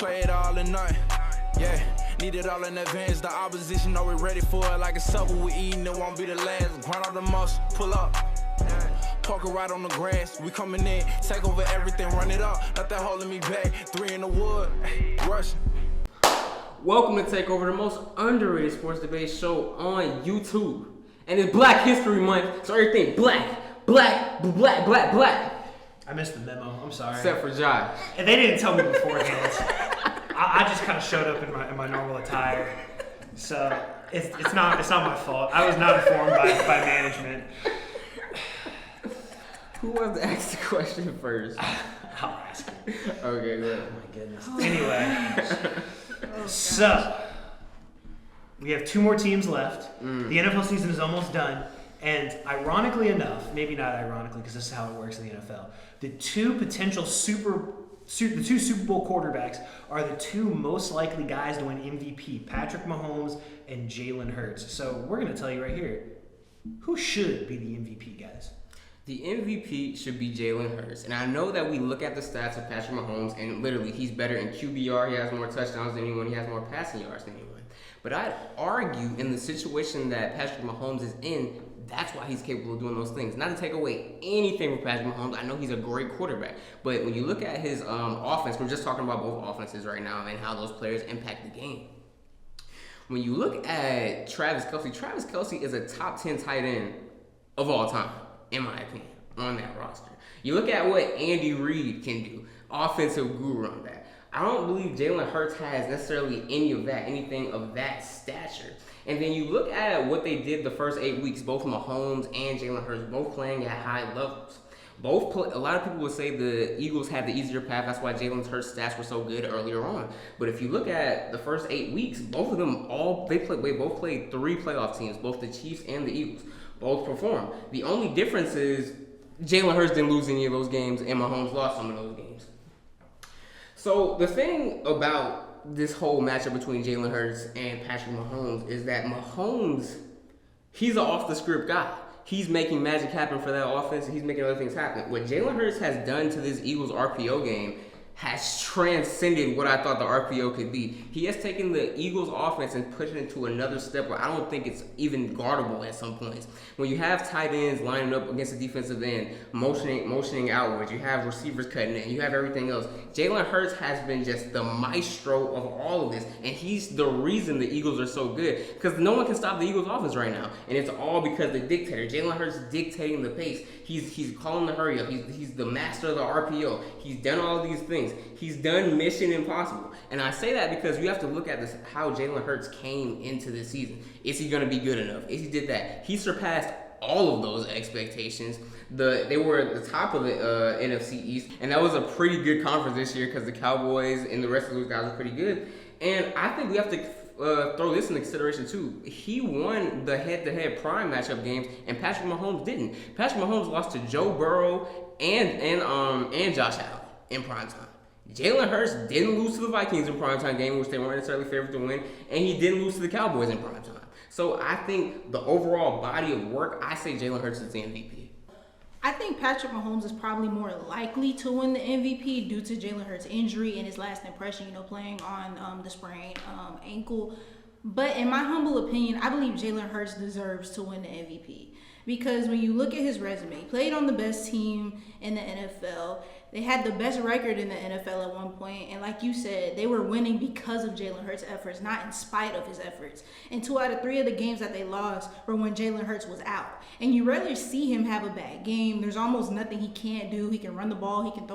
play it all or nothing. Yeah, need it all in advance. The opposition know we're ready for it. Like a supper we eating, it won't be the last. Grind all the muscle, pull up. Poker right on the grass. We coming in, take over everything, run it up. Nothing holding me back. 3 in the wood, rushing. Welcome to Takeover, the most underrated sports debate show on YouTube. And it's Black History Month, so everything black. I missed the memo. I'm sorry. Except for Josh. And they didn't tell me beforehand. I just kind of showed up in my normal attire, so it's not my fault. I was not informed by management. Who wants to ask the question first? I'll ask it. Okay, go ahead. Oh my goodness. Anyway, so we have 2 more teams left. The NFL season is almost done, and ironically enough, maybe not ironically because this is how it works in the NFL, the 2 potential Super Bowl quarterbacks are the 2 most likely guys to win MVP, Patrick Mahomes and Jalen Hurts. So we're going to tell you right here, who should be the MVP, guys? The MVP should be Jalen Hurts. And I know that we look at the stats of Patrick Mahomes, and literally he's better in QBR. He has more touchdowns than anyone. He has more passing yards than anyone. But I'd argue in the situation that Patrick Mahomes is in, that's why he's capable of doing those things. Not to take away anything from Patrick Mahomes. I know he's a great quarterback. But when you look at his offense, we're just talking about both offenses right now and how those players impact the game. When you look at Travis Kelce is a top 10 tight end of all time, in my opinion, on that roster. You look at what Andy Reid can do, offensive guru on that. I don't believe Jalen Hurts has necessarily anything of that stature. And then you look at what they did the first 8 weeks, both Mahomes and Jalen Hurts, both playing at high levels. A lot of people would say the Eagles had the easier path. That's why Jalen Hurts' stats were so good earlier on. But if you look at the first 8 weeks, both of them both played 3 playoff teams, both the Chiefs and the Eagles. Both performed. The only difference is Jalen Hurts didn't lose any of those games, and Mahomes lost some of those games. So the thing about this whole matchup between Jalen Hurts and Patrick Mahomes is that Mahomes, he's an off-the-script guy. He's making magic happen for that offense, and he's making other things happen. What Jalen Hurts has done to this Eagles RPO game has transcended what I thought the RPO could be. He has taken the Eagles offense and pushed it into another step where I don't think it's even guardable at some points. When you have tight ends lining up against the defensive end, motioning outwards, you have receivers cutting in, you have everything else. Jalen Hurts has been just the maestro of all of this, and he's the reason the Eagles are so good, because no one can stop the Eagles offense right now, and it's all because the dictator, Jalen Hurts, dictating the pace. He's calling the hurry up. He's the master of the RPO. He's done all these things. He's done Mission Impossible. And I say that because you have to look at this, how Jalen Hurts came into this season. Is he going to be good enough? If he did that, he surpassed all of those expectations. They were at the top of the NFC East, and that was a pretty good conference this year because the Cowboys and the rest of those guys are pretty good. And I think we have to throw this into consideration too. He won the head-to-head prime matchup games, and Patrick Mahomes didn't. Patrick Mahomes lost to Joe Burrow and Josh Allen in prime time. Jalen Hurts didn't lose to the Vikings in primetime game, which they weren't necessarily favored to win, and he didn't lose to the Cowboys in primetime. So I think the overall body of work, I say Jalen Hurts is the MVP. I think Patrick Mahomes is probably more likely to win the MVP due to Jalen Hurts' injury and his last impression, playing on the sprained ankle. But in my humble opinion, I believe Jalen Hurts deserves to win the MVP. Because when you look at his resume, he played on the best team in the NFL. They had the best record in the NFL at one point. And like you said, they were winning because of Jalen Hurts' efforts, not in spite of his efforts. And 2 out of 3 of the games that they lost were when Jalen Hurts was out. And you rarely see him have a bad game. There's almost nothing he can't do. He can run the ball. He can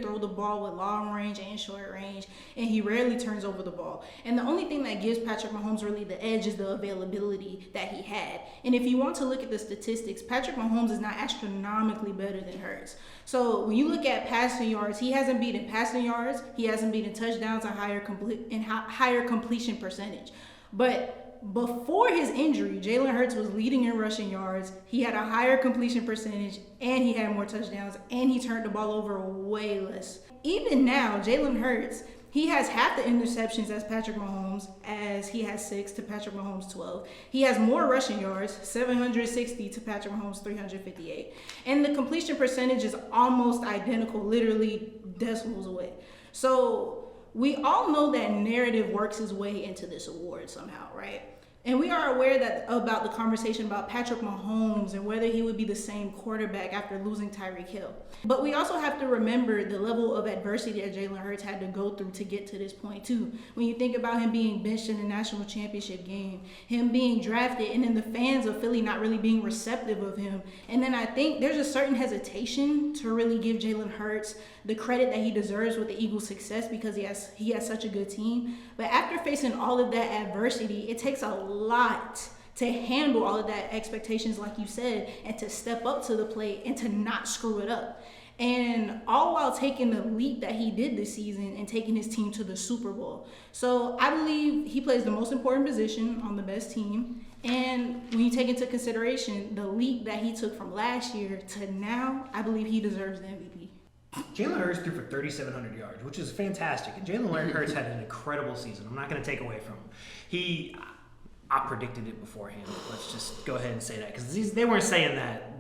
throw the ball with long range and short range. And he rarely turns over the ball. And the only thing that gives Patrick Mahomes really the edge is the availability that he had. And if you want to look at the statistics, Patrick Mahomes is not astronomically better than Hurts. So when you look at passing yards, he hasn't beaten passing yards. He hasn't beaten touchdowns and higher completion percentage. But before his injury, Jalen Hurts was leading in rushing yards. He had a higher completion percentage, and he had more touchdowns, and he turned the ball over way less. Even now, Jalen Hurts, he has half the interceptions as Patrick Mahomes, as he has 6 to Patrick Mahomes 12. He has more rushing yards, 760 to Patrick Mahomes 358. And the completion percentage is almost identical, literally decimals away. So we all know that narrative works its way into this award somehow, right? And we are aware that about the conversation about Patrick Mahomes and whether he would be the same quarterback after losing Tyreek Hill. But we also have to remember the level of adversity that Jalen Hurts had to go through to get to this point too. When you think about him being benched in the national championship game, him being drafted, and then the fans of Philly not really being receptive of him. And then I think there's a certain hesitation to really give Jalen Hurts the credit that he deserves with the Eagles' success because he has such a good team. But after facing all of that adversity, it takes a lot to handle all of that expectations, like you said, and to step up to the plate and to not screw it up. And all while taking the leap that he did this season and taking his team to the Super Bowl. So I believe he plays the most important position on the best team. And when you take into consideration the leap that he took from last year to now, I believe he deserves the MVP. Jalen Hurts threw for 3,700 yards, which is fantastic. And Jalen Hurts had an incredible season. I'm not going to take away from him. I predicted it beforehand. Let's just go ahead and say that because they weren't saying that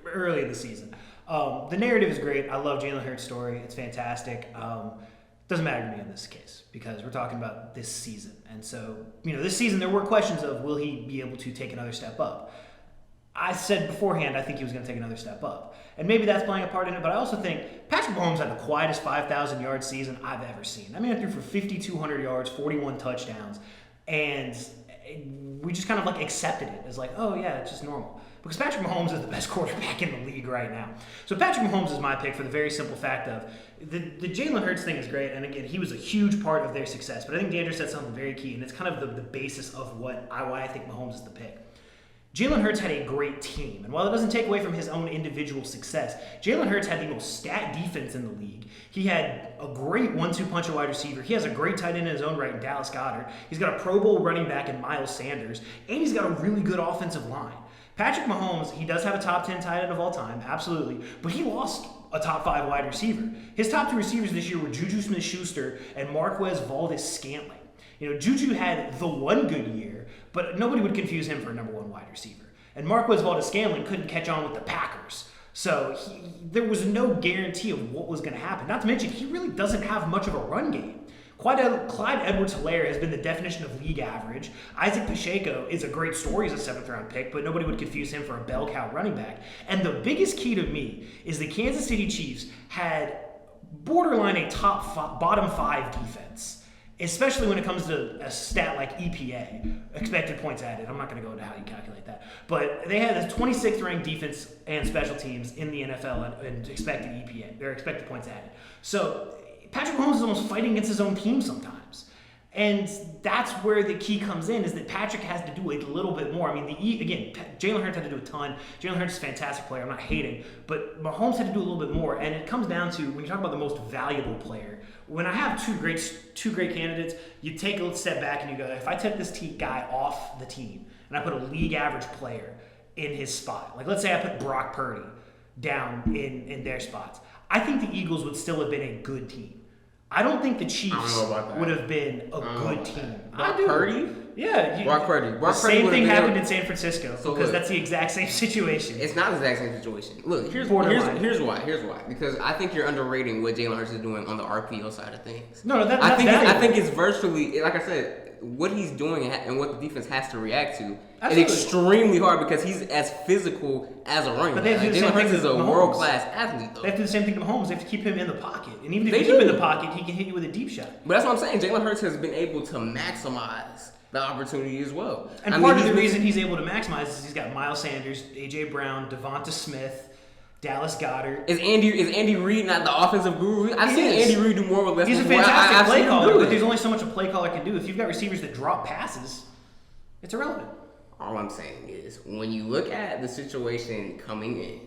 early in the season. The narrative is great. I love Jalen Hurts' story. It's fantastic. Doesn't matter to me in this case because we're talking about this season. And so, this season there were questions of will he be able to take another step up. I said beforehand I think he was going to take another step up. And maybe that's playing a part in it, but I also think Patrick Mahomes had the quietest 5,000-yard season I've ever seen. I mean, he threw for 5,200 yards, 41 touchdowns, and we just kind of accepted it as oh yeah, it's just normal. Because Patrick Mahomes is the best quarterback in the league right now. So Patrick Mahomes is my pick for the very simple fact of the Jalen Hurts thing is great, and again, he was a huge part of their success. But I think Deandre said something very key, and it's kind of the basis of why I think Mahomes is the pick. Jalen Hurts had a great team, and while it doesn't take away from his own individual success, Jalen Hurts had the most stat defense in the league. He had a great 1-2 punch at wide receiver. He has a great tight end in his own right in Dallas Goedert. He's got a Pro Bowl running back in Miles Sanders, and he's got a really good offensive line. Patrick Mahomes, he does have a top 10 tight end of all time, absolutely, but he lost a top 5 wide receiver. His top 2 receivers this year were Juju Smith-Schuster and Marquez Valdes-Scantling. Juju had the one good year, but nobody would confuse him for a number 1 wide receiver. And Marquez Valdes-Scantling couldn't catch on with the Packers. So there was no guarantee of what was going to happen. Not to mention, he really doesn't have much of a run game. Clyde Edwards-Helaire has been the definition of league average. Isaac Pacheco is a great story as a 7th-round pick, but nobody would confuse him for a bell cow running back. And the biggest key to me is the Kansas City Chiefs had borderline a bottom 5 defense, especially when it comes to a stat like EPA, expected points added. I'm not going to go into how you calculate that. But they had a 26th ranked defense and special teams in the NFL and expected EPA, or expected points added. So Patrick Mahomes is almost fighting against his own team sometimes. And that's where the key comes in, is that Patrick has to do a little bit more. I mean, Jalen Hurts had to do a ton. Jalen Hurts is a fantastic player. I'm not hating. But Mahomes had to do a little bit more. And it comes down to, when you talk about the most valuable player, when I have two great candidates, you take a step back and you go, if I took this guy off the team and I put a league average player in his spot, let's say I put Brock Purdy down in their spots, I think the Eagles would still have been a good team. I don't think the Chiefs would have been a good team. Brock Purdy? Yeah. Brock Purdy. Same thing happened in San Francisco because that's the exact same situation. It's not the exact same situation. Look, here's why. Because I think you're underrating what Jalen Hurts is doing on the RPO side of things. I think it's virtually, like I said, what he's doing and what the defense has to react to is extremely hard because he's as physical as a running back. Jalen Hurts is a world-class athlete, though. They have to do the same thing to Mahomes. They have to keep him in the pocket. And even if you keep him in the pocket, he can hit you with a deep shot. But that's what I'm saying. Jalen Hurts has been able to maximize the opportunity as well. And part of the reason he's able to maximize is he's got Miles Sanders, A.J. Brown, Devonta Smith, Dallas Goedert. Is Andy Reid not the offensive guru? I've seen Andy Reid do more with less. He's a fantastic play caller, but there's only so much a play caller can do. If you've got receivers that drop passes, it's irrelevant. All I'm saying is, when you look at the situation coming in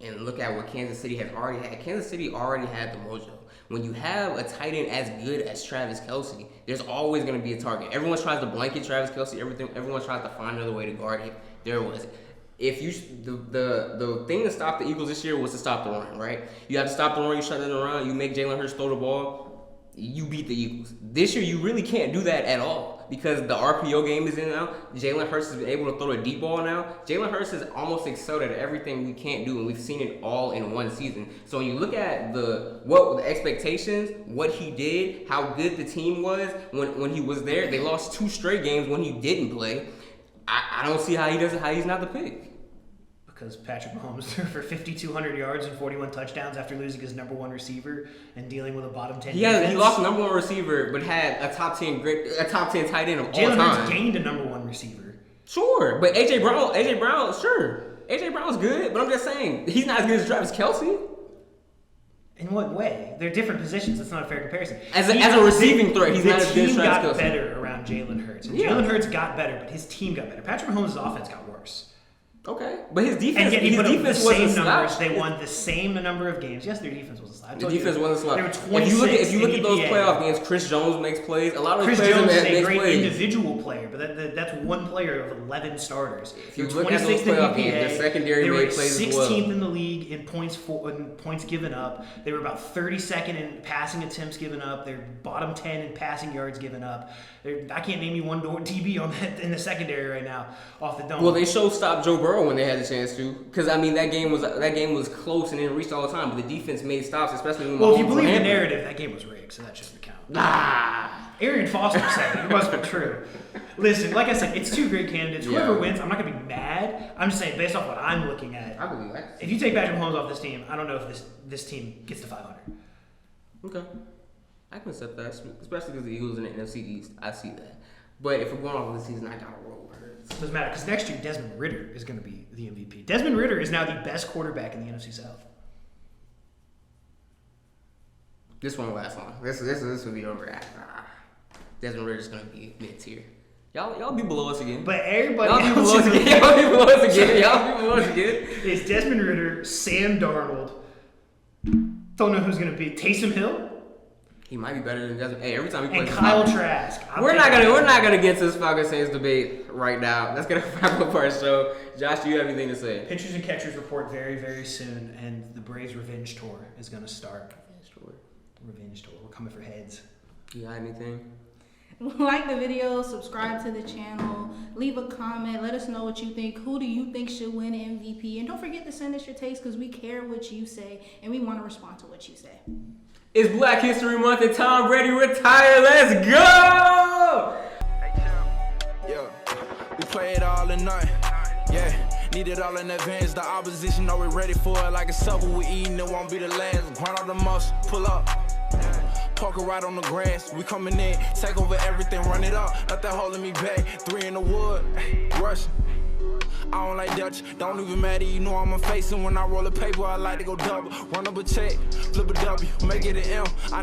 and look at what Kansas City has already had, Kansas City already had the mojo. When you have a tight end as good as Travis Kelce, there's always going to be a target. Everyone tries to blanket Travis Kelce. Everyone tries to find another way to guard him. There was the thing to stop the Eagles this year was to stop the run, right? You have to stop the run. You shut it around. You make Jalen Hurts throw the ball. You beat the Eagles. This year, you really can't do that at all. because the RPO game is in now. Jalen Hurts is able to throw a deep ball now. Jalen Hurts has almost excelled at everything we can't do, and we've seen it all in one season. So when you look at the expectations, what he did, how good the team was when he was there, they lost 2 straight games when he didn't play. I don't see how he's not the pick. Because Patrick Mahomes threw for 5,200 yards and 41 touchdowns after losing his number 1 receiver and dealing with a bottom 10 defense. He lost number 1 receiver, but had a top 10 tight end of all time. Jalen Hurts gained a number 1 receiver. Sure, but AJ Brown, sure. AJ Brown's good, but I'm just saying he's not as good as Travis Kelce. In what way? They're different positions. That's not a fair comparison. As a receiving threat, he's not as good as Travis Kelce. The team got better around Jalen Hurts. And Jalen Hurts got better, but his team got better. Patrick Mahomes' offense got worse. Okay, but his defense, and yet wasn't a slouch. They won the same number of games. Yes, their defense was a slouch. The defense wasn't a slouch. They were 26 if you look at those EPA. playoff games, Chris Jones makes plays. A lot of Chris players Jones is makes a great plays. individual player, but that's one player of 11 starters. If you look at those playoff games, the secondary made plays as well. They were 16th in the league in points given up. They were about 32nd in passing attempts given up. They're bottom 10 in passing yards given up. I can't name you one DB on that in the secondary right now off the dome. Well, they stopped Joe Burrow when they had the chance to, because I mean that game was close and didn't reach all the time, but the defense made stops, especially when. Well, if you believe the narrative, that game was rigged, so that shouldn't count. Arian Foster said it. It must be true. Listen, like I said, it's 2 great candidates. Whoever wins, I'm not gonna be mad. I'm just saying, based off what I'm looking at, I believe that. If you take Patrick Mahomes off this team, I don't know if this team gets to 500. Okay, I can accept that, especially because the Eagles in the NFC East. I see that. But if we're going off this season, I gotta roll with Hurts. Doesn't matter, because next year Desmond Ridder is going to be the MVP. Desmond Ridder is now the best quarterback in the NFC South. This won't last long. This will be over. Desmond Ridder's gonna be mid tier. Y'all be below us again. But everybody Y'all be else below us again. Y'all be below us again. Y'all be below us again. It's Desmond Ridder, Sam Darnold. Don't know who's going to be Taysom Hill. He might be better than Desmond. Hey, every time he plays, and Kyle Trask. We're not gonna get to this Falcons Saints debate right now. That's gonna wrap up our show. Josh, do you have anything to say? Pitchers and catchers report very, very soon, and the Braves Revenge Tour is gonna start. Revenge Tour. We're coming for heads. You got anything? Like the video, subscribe to the channel, leave a comment, let us know what you think. Who do you think should win MVP? And don't forget to send us your takes, because we care what you say and we want to respond to what you say. It's Black History Month and Tom Brady retired. Let's go! Yeah, we play it all in night. Yeah, need it all in advance. The opposition know we're ready for it. Like a supper we eating, it won't be the last. Grind all the muscle, pull up. Parker right on the grass. We coming in, take over everything, run it up. Nothing holding me back. 3 in the wood, rushing. I don't like Dutch, don't even matter, you know I'm a facing. When I roll a paper, I like to go double. Run up a check, flip a W, make it an M. I need